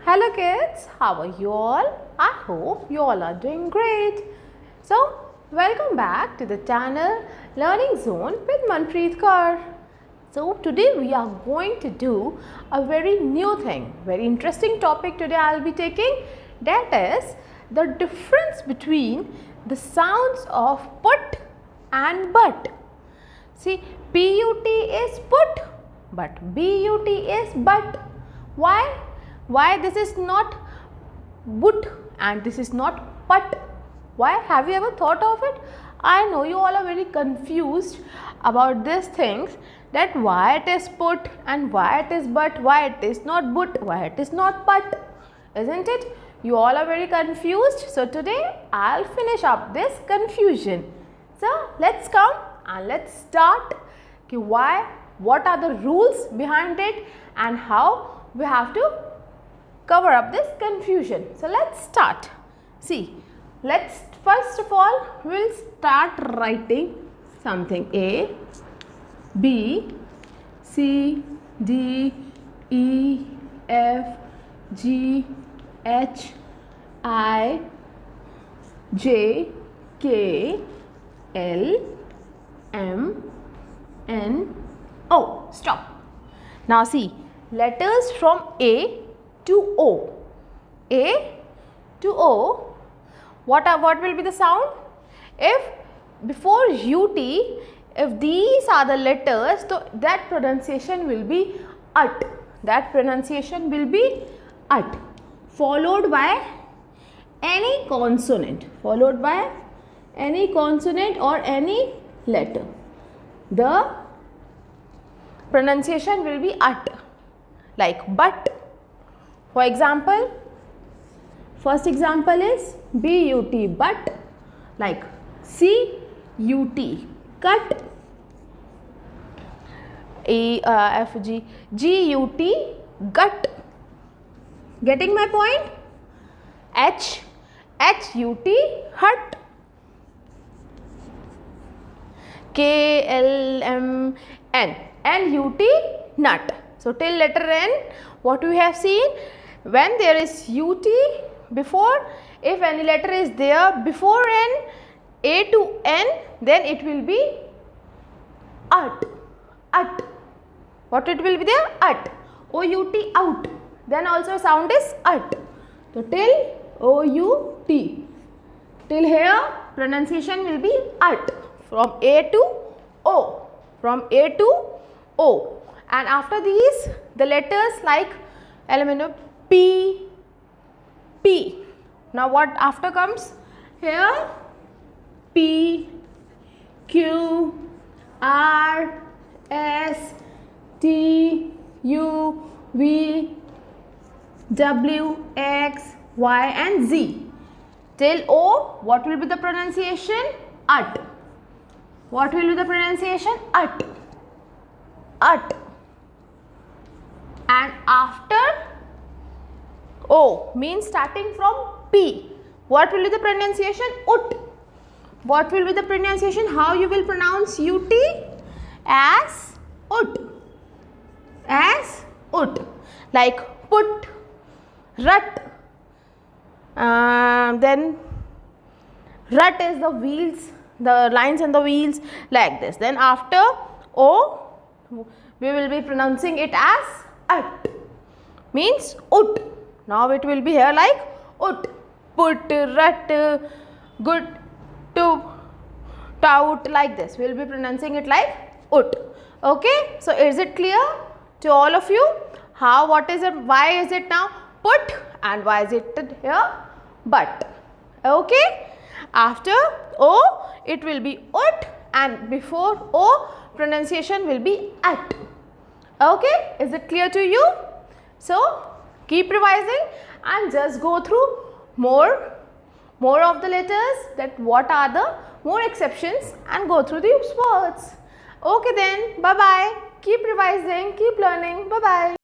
Hello kids, how are you all? I hope you all are doing great. So, welcome back to the channel Learning Zone with Manpreet Kaur. So, today we are going to do a very new thing, very interesting topic today I will be taking, that is the difference between the sounds of put and but. See, PUT is put, but BUT is but. Why? Why this is not but and this is not but? Why? Have you ever thought of it? I know you all are very confused about these things, that why it is put and why it is but, why it is not but, why it is not but, isn't it? You all are very confused. So today I'll finish up this confusion. So let's come and let's start. Okay, why? What are the rules behind it and how we have to cover up this confusion. So let's start. See, let's first of all we'll start writing something. A, B, C, D, E, F, G, H, I, J, K, L, M, N, O. Stop. Now see, letters from A to O. A to O, what will be the sound? If before UT, if these are the letters, so that pronunciation will be ut. That pronunciation will be ut, followed by any consonant, or any letter. The pronunciation will be ut, like but. For example, first example is BUT, but, like CUT, cut, GUT, gut. Getting my point? HUT, hut. KLMN, NUT, nut. So till letter N, what we have seen, when there is UT before, if any letter is there before N, A to N, then it will be ut. What it will be there? Ut. OUT, out. Then also sound is ut. So till OUT. Till here pronunciation will be ut. From A to O. From A to O. And after these, the letters like element P, P. Now what after comes? Here P, Q, R, S, T, U, V, W, X, Y and Z. Till O, what will be the pronunciation? Ut. What will be the pronunciation? Ut. Ut. And after O means starting from P, what will be the pronunciation? Ut. What will be the pronunciation? How you will pronounce UT? As ut. As ut. Like put, rut. Then rut is the wheels, the lines and the wheels, like this. Then after O, we will be pronouncing it as ut, means ut. Now it will be here like ut, put, rut, good, to, tout, like this. We will be pronouncing it like ut. Okay, so is it clear to all of you? How, what is it, why is it now put and why is it here but? Okay, after O it will be ut and before O pronunciation will be ut. Okay, is it clear to you? So keep revising and just go through more of the letters, that what are the more exceptions, and go through these words. Okay then, bye bye. Keep revising, keep learning. Bye bye.